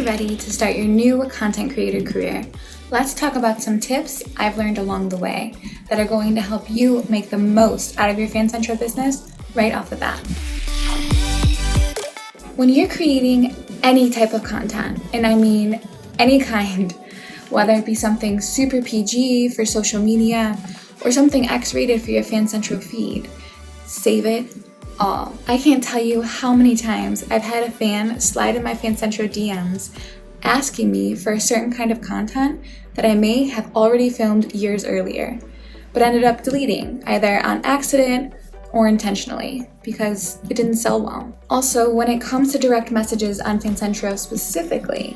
ready to start your new content creator career, let's talk about some tips I've learned along the way that are going to help you make the most out of your FanCentro business right off the bat. When you're creating any type of content, and I mean any kind, whether it be something super PG for social media or something X-rated for your FanCentro feed, save it all. I can't tell you how many times I've had a fan slide in my FanCentro DMs asking me for a certain kind of content that I may have already filmed years earlier, but ended up deleting either on accident or intentionally because it didn't sell well. Also, when it comes to direct messages on FanCentro specifically,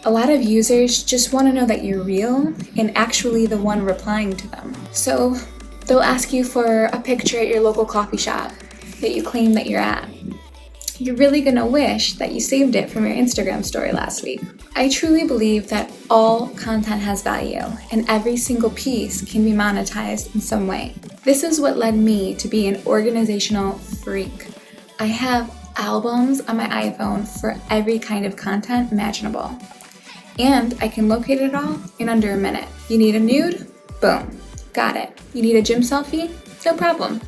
a lot of users just want to know that you're real and actually the one replying to them. So they'll ask you for a picture at your local coffee shop that you claim that you're at. You're really gonna wish that you saved it from your Instagram story last week. I truly believe that all content has value and every single piece can be monetized in some way. This is what led me to be an organizational freak. I have albums on my iPhone for every kind of content imaginable. And I can locate it all in under a minute. You need a nude? Boom, got it. You need a gym selfie? No problem.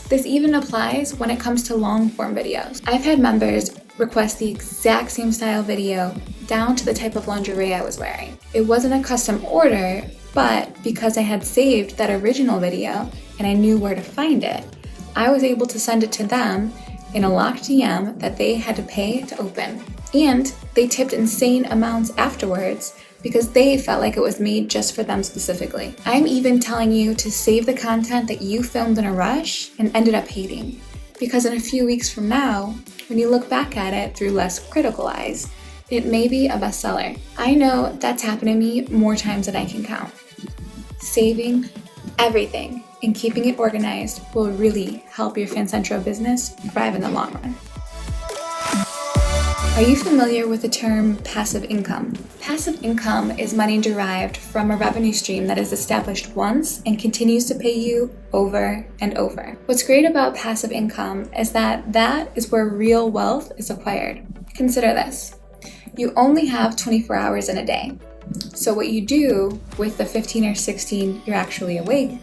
This even applies when it comes to long form videos. I've had members request the exact same style video down to the type of lingerie I was wearing. It wasn't a custom order, but because I had saved that original video and I knew where to find it, I was able to send it to them in a locked DM that they had to pay to open. And they tipped insane amounts afterwards because they felt like it was made just for them specifically. I'm even telling you to save the content that you filmed in a rush and ended up hating, because in a few weeks from now, when you look back at it through less critical eyes, it may be a bestseller. I know that's happened to me more times than I can count. Saving everything and keeping it organized will really help your FanCentro business thrive in the long run. Are you familiar with the term passive income? Passive income is money derived from a revenue stream that is established once and continues to pay you over and over. What's great about passive income is that is where real wealth is acquired. Consider this. You only have 24 hours in a day. So what you do with the 15 or 16 you're actually awake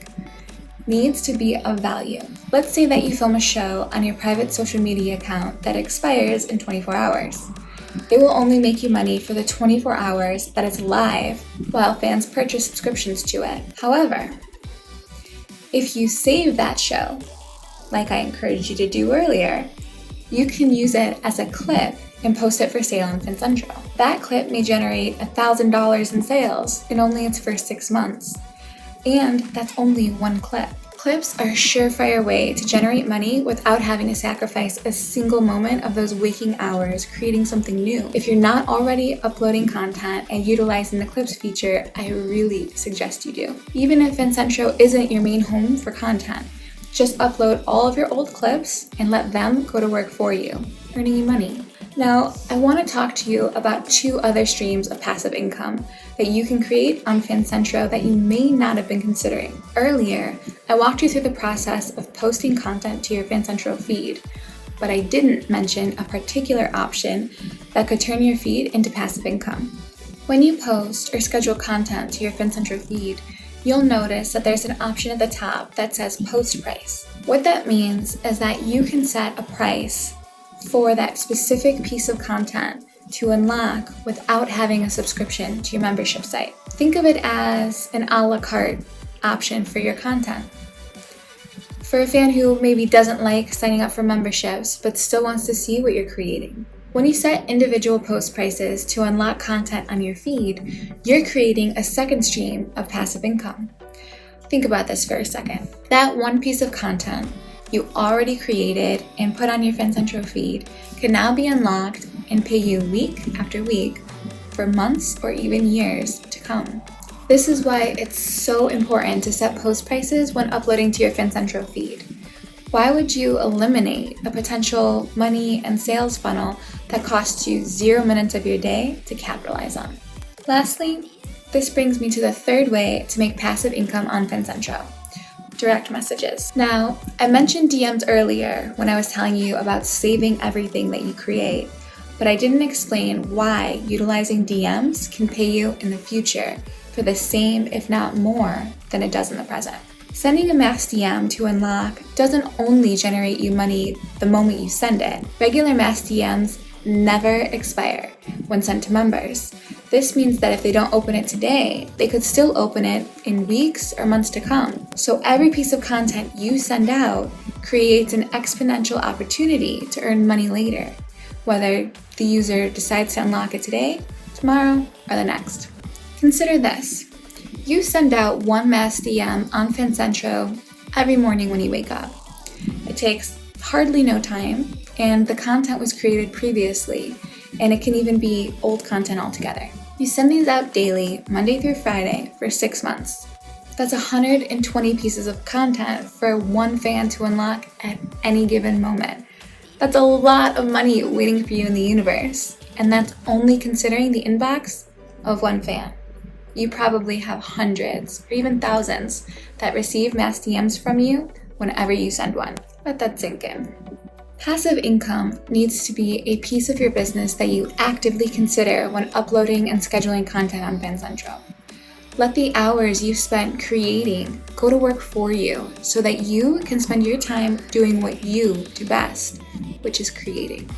needs to be of value. Let's say that you film a show on your private social media account that expires in 24 hours. It will only make you money for the 24 hours that it's live while fans purchase subscriptions to it. However, if you save that show, like I encouraged you to do earlier, you can use it as a clip and post it for sale on FanCentro. That clip may generate $1,000 in sales in only its first 6 months. And that's only one clip. Clips are a surefire way to generate money without having to sacrifice a single moment of those waking hours creating something new. If you're not already uploading content and utilizing the clips feature, I really suggest you do. Even if FanCentro isn't your main home for content, just upload all of your old clips and let them go to work for you, earning you money. Now, I want to talk to you about 2 other streams of passive income that you can create on FanCentro that you may not have been considering. Earlier, I walked you through the process of posting content to your FanCentro feed, but I didn't mention a particular option that could turn your feed into passive income. When you post or schedule content to your FanCentro feed, you'll notice that there's an option at the top that says post price. What that means is that you can set a price for that specific piece of content to unlock without having a subscription to your membership site. Think of it as an a la carte option for your content. For a fan who maybe doesn't like signing up for memberships but still wants to see what you're creating. When you set individual post prices to unlock content on your feed, you're creating a second stream of passive income. Think about this for a second. That one piece of content you already created and put on your FanCentro feed can now be unlocked and pay you week after week for months or even years to come. This is why it's so important to set post prices when uploading to your FanCentro feed. Why would you eliminate a potential money and sales funnel that costs you 0 minutes of your day to capitalize on? Lastly, this brings me to the third way to make passive income on FanCentro: direct messages. Now, I mentioned DMs earlier when I was telling you about saving everything that you create, but I didn't explain why utilizing DMs can pay you in the future for the same, if not more, than it does in the present. Sending a mass DM to unlock doesn't only generate you money the moment you send it. Regular mass DMs never expire when sent to members. This means that if they don't open it today, they could still open it in weeks or months to come. So every piece of content you send out creates an exponential opportunity to earn money later, whether the user decides to unlock it today, tomorrow, or the next. Consider this. You send out one mass DM on FanCentro every morning when you wake up. It takes hardly no time, and the content was created previously, and it can even be old content altogether. You send these out daily, Monday through Friday, for 6 months. That's 120 pieces of content for one fan to unlock at any given moment. That's a lot of money waiting for you in the universe, and that's only considering the inbox of one fan. You probably have hundreds or even thousands that receive mass DMs from you whenever you send one. Let that sink in. Passive income needs to be a piece of your business that you actively consider when uploading and scheduling content on FanCentro. Let the hours you spent creating go to work for you so that you can spend your time doing what you do best, which is creating.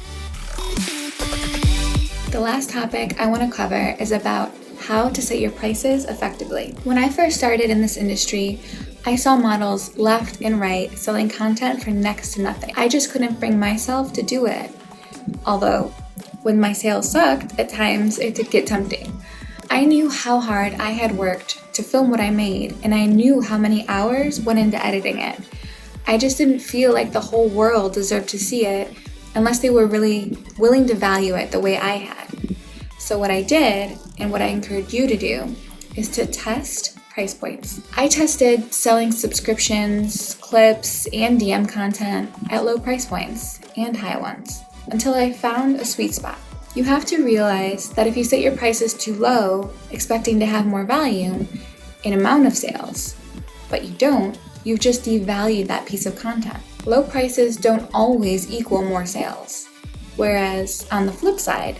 The last topic I want to cover is about how to set your prices effectively. When I first started in this industry, I saw models left and right selling content for next to nothing. I just couldn't bring myself to do it. Although, when my sales sucked, at times it did get tempting. I knew how hard I had worked to film what I made, and I knew how many hours went into editing it. I just didn't feel like the whole world deserved to see it unless they were really willing to value it the way I had. So what I did, and what I encourage you to do, is to test price points. I tested selling subscriptions, clips, and DM content at low price points and high ones until I found a sweet spot. You have to realize that if you set your prices too low, expecting to have more volume in amount of sales, but you don't, you've just devalued that piece of content. Low prices don't always equal more sales. Whereas on the flip side,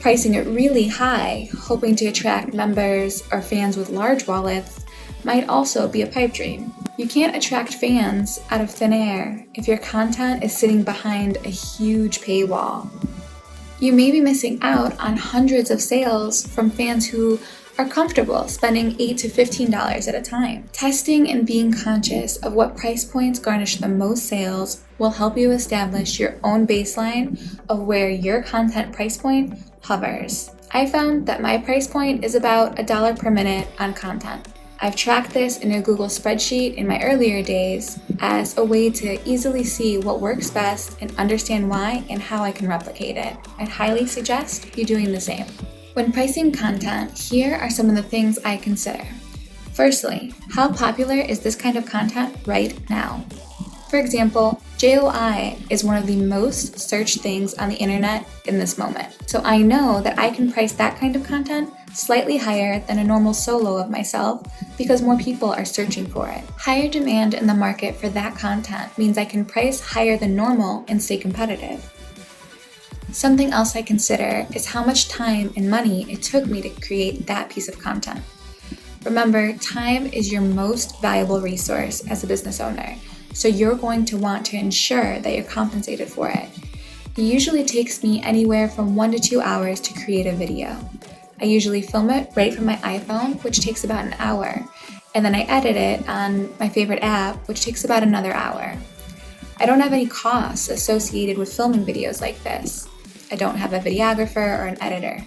pricing it really high, hoping to attract members or fans with large wallets, might also be a pipe dream. You can't attract fans out of thin air if your content is sitting behind a huge paywall. You may be missing out on hundreds of sales from fans who are comfortable spending $8 to $15 at a time. Testing and being conscious of what price points garnish the most sales will help you establish your own baseline of where your content price point hovers. I found that my price point is about $1 per minute on content. I've tracked this in a Google spreadsheet in my earlier days as a way to easily see what works best and understand why and how I can replicate it. I'd highly suggest you doing the same. When pricing content, here are some of the things I consider. Firstly, how popular is this kind of content right now? For example, JOI is one of the most searched things on the internet in this moment. So I know that I can price that kind of content slightly higher than a normal solo of myself because more people are searching for it. Higher demand in the market for that content means I can price higher than normal and stay competitive. Something else I consider is how much time and money it took me to create that piece of content. Remember, time is your most valuable resource as a business owner, so you're going to want to ensure that you're compensated for it. It usually takes me anywhere from 1 to 2 hours to create a video. I usually film it right from my iPhone, which takes about an hour, and then I edit it on my favorite app, which takes about another hour. I don't have any costs associated with filming videos like this. I don't have a videographer or an editor.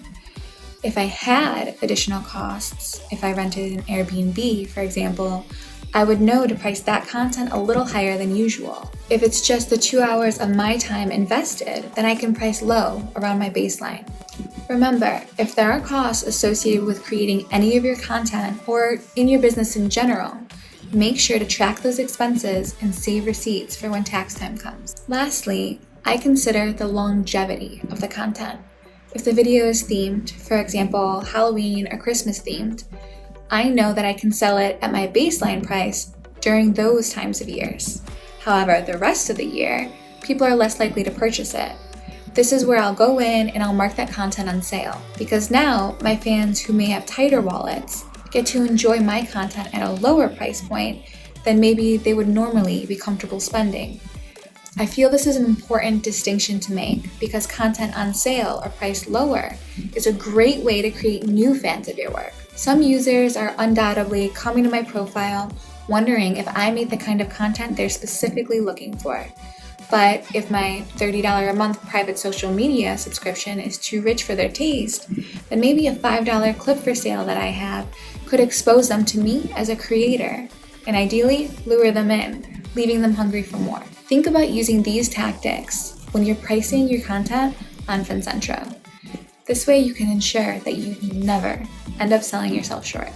If I had additional costs, if I rented an Airbnb, for example, I would know to price that content a little higher than usual. If it's just the 2 hours of my time invested, then I can price low around my baseline. Remember, if there are costs associated with creating any of your content or in your business in general, make sure to track those expenses and save receipts for when tax time comes. Lastly, I consider the longevity of the content. If the video is themed, for example, Halloween or Christmas themed, I know that I can sell it at my baseline price during those times of years. However, the rest of the year, people are less likely to purchase it. This is where I'll go in and I'll mark that content on sale, because now my fans who may have tighter wallets get to enjoy my content at a lower price point than maybe they would normally be comfortable spending. I feel this is an important distinction to make because content on sale or priced lower is a great way to create new fans of your work. Some users are undoubtedly coming to my profile wondering if I make the kind of content they're specifically looking for. But if my $30 a month private social media subscription is too rich for their taste, then maybe a $5 clip for sale that I have could expose them to me as a creator and ideally lure them in, leaving them hungry for more. Think about using these tactics when you're pricing your content on FanCentro. This way you can ensure that you never end up selling yourself short.